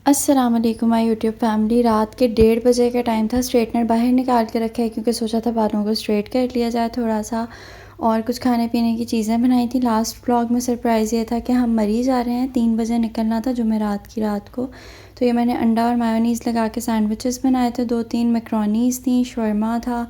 अस्सलाम वालेकुम my YouTube family. रात के 1:30 का टाइम था। स्ट्रेटनर बाहर निकाल के रखा है क्योंकि सोचा था बालों को स्ट्रेट कर लिया जाए थोड़ा सा, और कुछ खाने पीने की चीज़ें बनाई थी। लास्ट व्लॉग में सरप्राइज़ ये था कि हम मरी जा रहे हैं, 3 बजे निकलना था जुमेरात की रात को। तो ये मैंने अंडा और मायोनीज़ लगा के सैंडविचेस बनाए थे, 2-3 मैक्रोनीज़ थी, शवरमा था,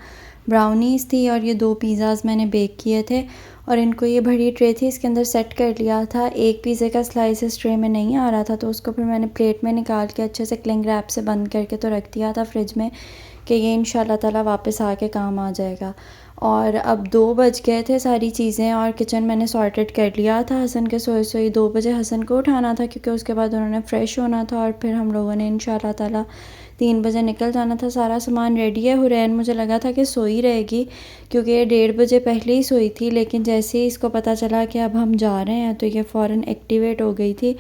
ब्राउनीज़ थी और ये 2 पिज़्ज़ाज़ मैंने बेक किए थे। और इनको ये बड़ी ट्रे थी, इसके अंदर सेट कर लिया था। एक पिज़्ज़े का स्लाइस इस ट्रे में नहीं आ रहा था, तो उसको फिर मैंने प्लेट में निकाल के अच्छे से क्लिंग रैप से बंद करके तो रख दिया था फ्रिज में कि ये इंशाल्लाह ताला वापस आके काम आ जाएगा। और अब 2 बज गए थे, सारी चीज़ें और किचन मैंने सॉर्टेड कर लिया था। हसन के सोए सोए 2 बजे हसन को उठाना था क्योंकि उसके बाद उन्होंने फ़्रेश होना था और फिर हम लोगों ने इंशाल्लाह ताला 3 बजे निकल जाना था। सारा सामान रेडी है। हुरैन मुझे लगा था कि सोई रहेगी क्योंकि ये 1:30 बजे पहले ही सोई थी, लेकिन जैसे ही इसको पता चला कि अब हम जा रहे हैं तो ये फ़ौरन एक्टिवेट हो गई थी।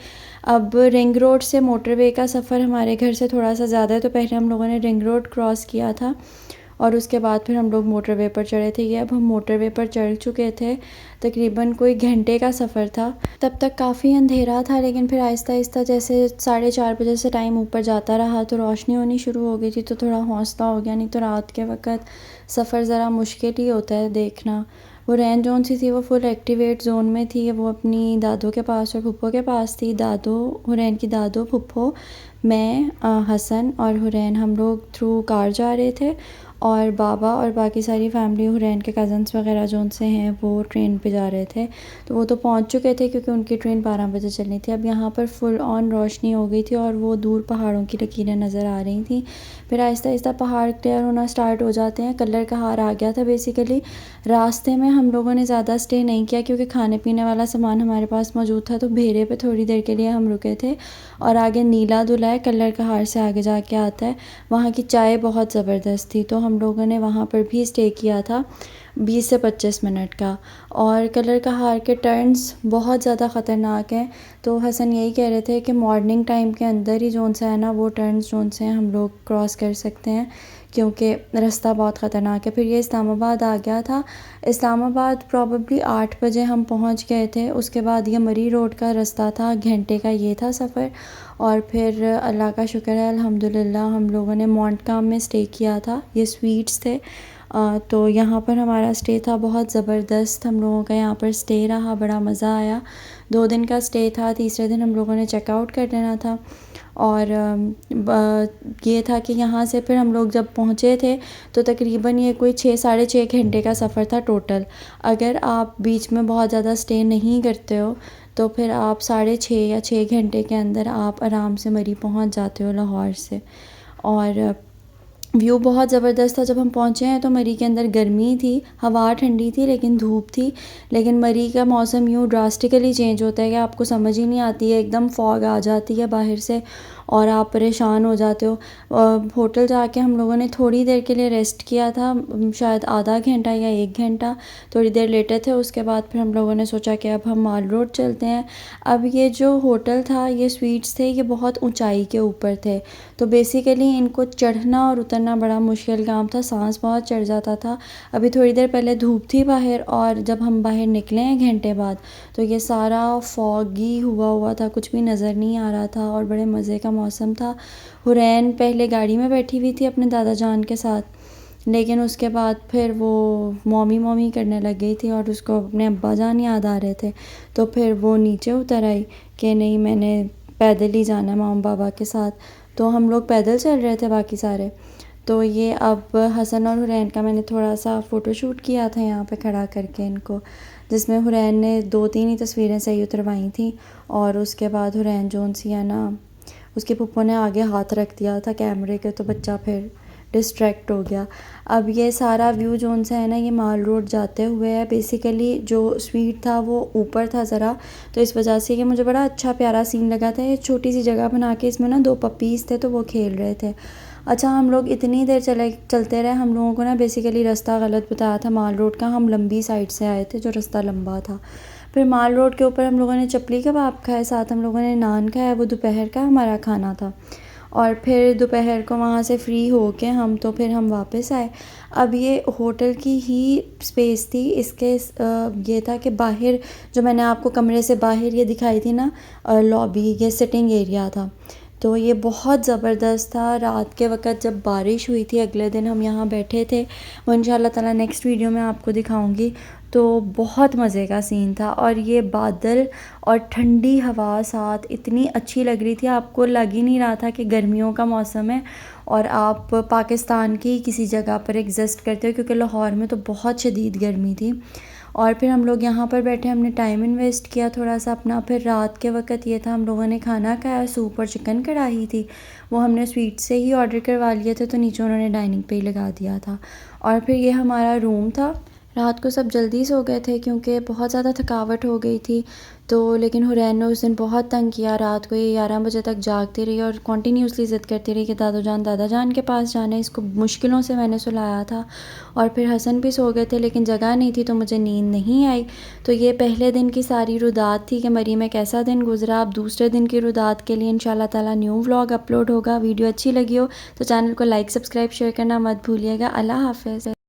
अब रिंग रोड से मोटरवे का सफ़र हमारे घर से थोड़ा सा ज़्यादा है, तो पहले हम लोगों ने रिंग रोड क्रॉस किया था और उसके बाद फिर हम लोग मोटरवे पर चढ़े थे। ये अब हम मोटरवे पर चढ़ चुके थे। तकरीबन कोई घंटे का सफ़र था। तब तक काफ़ी अंधेरा था, लेकिन फिर आहिस्ता आहिस्ता जैसे 4:30 बजे से टाइम ऊपर जाता रहा तो रोशनी होनी शुरू हो गई थी, तो थोड़ा हौसला हो गया। नहीं तो रात के वक़्त सफ़र ज़रा मुश्किल ही होता है देखना। वो रैन जोन सी थी, वो फुल एक्टिवेट जोन में थी। वो अपनी दादों के पास और फुप्पो के पास थी। दादो, हुरैन की दादो, फुप्पो, मैं, हसन और हुरैन, हम लोग थ्रू कार जा रहे थे। और बाबा और बाकी सारी फैमिली, हुरैन के कज़न्स वगैरह जो उनसे हैं, वो ट्रेन पे जा रहे थे। तो वो तो पहुंच चुके थे क्योंकि उनकी ट्रेन 12 बजे चलनी थी। अब यहाँ पर फुल ऑन रोशनी हो गई थी और वो दूर पहाड़ों की लकीरें नज़र आ रही थी। फिर आहिस्ता आहिस्ता पहाड़ क्लियर होना स्टार्ट हो जाते हैं। कलर का हार आ गया था बेसिकली। रास्ते में हम लोगों ने ज़्यादा स्टे नहीं किया क्योंकि खाने पीने वाला सामान हमारे पास मौजूद था, तो भेरे पे थोड़ी देर के लिए हम रुके थे। और आगे नीला धुला है, कलर का हार से आगे जाके आता है। वहाँ की चाय बहुत ज़बरदस्त थी, तो हम लोगों ने वहाँ पर भी स्टे किया था 20 से 25 मिनट का। और कलर का हार के टर्न्स बहुत ज़्यादा ख़तरनाक हैं, तो हसन यही कह रहे थे कि मॉर्निंग टाइम के अंदर ही जोन सा है ना, वो टर्न्स जोन से हम लोग क्रॉस कर सकते हैं क्योंकि रास्ता बहुत ख़तरनाक है। फिर ये इस्लामाबाद आ गया था। इस्लामाबाद प्रॉबली 8 बजे हम पहुंच गए थे। उसके बाद ये मरी रोड का रास्ता था, घंटे का ये था सफ़र। और फिर अल्लाह का शुक्र है, अल्हम्दुलिल्लाह हम लोगों ने मोंटकाम में स्टे किया था। ये स्वीट्स थे। तो यहाँ पर हमारा स्टे था बहुत ज़बरदस्त। हम लोगों का यहाँ पर स्टे रहा, बड़ा मज़ा आया। 2 दिन का स्टे था। तीसरे दिन हम लोगों ने चेकआउट कर लेना था। और ये था कि यहाँ से फिर हम लोग जब पहुँचे थे तो तकरीबन ये कोई 6-6.5 घंटे का सफ़र था टोटल। अगर आप बीच में बहुत ज़्यादा स्टे नहीं करते हो तो फिर आप 6.5 या 6 घंटे के अंदर आप आराम से मरी पहुँच जाते हो लाहौर से। और व्यू बहुत ज़बरदस्त था। जब हम पहुँचे हैं तो मरी के अंदर गर्मी थी, हवा ठंडी थी लेकिन धूप थी। लेकिन मरी का मौसम यूँ ड्रास्टिकली चेंज होता है कि आपको समझ ही नहीं आती है। एकदम फॉग आ जाती है बाहर से और आप परेशान हो जाते हो। होटल जाके हम लोगों ने थोड़ी देर के लिए रेस्ट किया था, शायद आधा घंटा या 1 घंटा, थोड़ी देर लेटे थे। उसके बाद फिर हम लोगों ने सोचा कि अब हम माल रोड चलते हैं। अब ये जो होटल था, ये स्वीट्स थे, ये बहुत ऊंचाई के ऊपर थे, तो बेसिकली इनको चढ़ना और उतरना बड़ा मुश्किल काम था, सांस बहुत चढ़ जाता था। अभी थोड़ी देर पहले धूप थी बाहर और जब हम बाहर निकले हैं घंटे बाद तो ये सारा फॉगी हुआ था, कुछ भी नज़र नहीं आ रहा था और बड़े मज़े का मौसम था। हुरैन पहले गाड़ी में बैठी हुई थी अपने दादा जान के साथ, लेकिन उसके बाद फिर वो मॉमी मॉमी करने लग गई थी और उसको अपने अब्बा जान याद आ रहे थे। तो फिर वो नीचे उतर आई कि नहीं, मैंने पैदल ही जाना है मामा बाबा के साथ। तो हम लोग पैदल चल रहे थे बाकी सारे। तो ये अब हसन और हुरैन का मैंने थोड़ा सा फ़ोटोशूट किया था यहाँ पे खड़ा करके इनको, जिसमें हुरैन ने 2-3 ही तस्वीरें सही उतरवाई थी। और उसके बाद हुरैन जोन सी है ना, उसके पप्पो ने आगे हाथ रख दिया था कैमरे के, तो बच्चा फिर डिस्ट्रैक्ट हो गया। अब ये सारा व्यू जोन सा है ना, ये माल रोड जाते हुए है। बेसिकली जो स्वीट था वो ऊपर था ज़रा, तो इस वजह से ये मुझे बड़ा अच्छा प्यारा सीन लगा था। ये छोटी सी जगह बना के इसमें ना 2 पपीज़ थे तो वो खेल रहे थे। अच्छा, हम लोग इतनी देर चलते रहे। हम लोगों को ना बेसिकली रास्ता गलत बताया था माल रोड का। हम लंबी साइड से आए थे, जो रास्ता लंबा था। फिर माल रोड के ऊपर हम लोगों ने चपली कबाब खाए, साथ हम लोगों ने नान खाया, वो दोपहर का हमारा खाना था। और फिर दोपहर को वहाँ से फ्री हो के फिर हम वापस आए। अब ये होटल की ही स्पेस थी। इसके ये था कि बाहर, जो मैंने आपको कमरे से बाहर ये दिखाई थी ना लॉबी, ये सिटिंग एरिया था। तो ये बहुत ज़बरदस्त था। रात के वक़्त जब बारिश हुई थी, अगले दिन हम यहाँ बैठे थे, वो इंशाल्लाह ताला नेक्स्ट वीडियो में आपको दिखाऊंगी। तो बहुत मज़े का सीन था और ये बादल और ठंडी हवा साथ इतनी अच्छी लग रही थी, आपको लग ही नहीं रहा था कि गर्मियों का मौसम है और आप पाकिस्तान की किसी जगह पर एग्जिस्ट करते हो, क्योंकि लाहौर में तो बहुत शदीद गर्मी थी। और फिर हम लोग यहाँ पर बैठे, हमने टाइम इन्वेस्ट किया थोड़ा सा अपना। फिर रात के वक़्त ये था, हम लोगों ने खाना खाया, सूप और चिकन कढ़ाई थी, वो हमने स्वीट से ही ऑर्डर करवा लिए थे, तो नीचे उन्होंने डाइनिंग पे ही लगा दिया था। और फिर ये हमारा रूम था। रात को सब जल्दी सो गए थे क्योंकि बहुत ज़्यादा थकावट हो गई थी। तो लेकिन हुरैन ने उस दिन बहुत तंग किया, रात को ये 11 बजे तक जागती रही और कॉन्टीन्यूसली ज़िद करती रही कि दादा जान के पास जाना है। इसको मुश्किलों से मैंने सुलाया था। और फिर हसन भी सो गए थे, लेकिन जगह नहीं थी तो मुझे नींद नहीं आई। तो ये पहले दिन की सारी रुदात थी कि मरी में कैसा दिन गुजरा। अब दूसरे दिन की रुदात के लिए इंशाल्लाह ताला न्यू व्लॉग अपलोड होगा। वीडियो अच्छी लगी हो तो चैनल को लाइक, सब्सक्राइब, शेयर करना मत भूलिएगा। अल्लाह हाफ़िज़।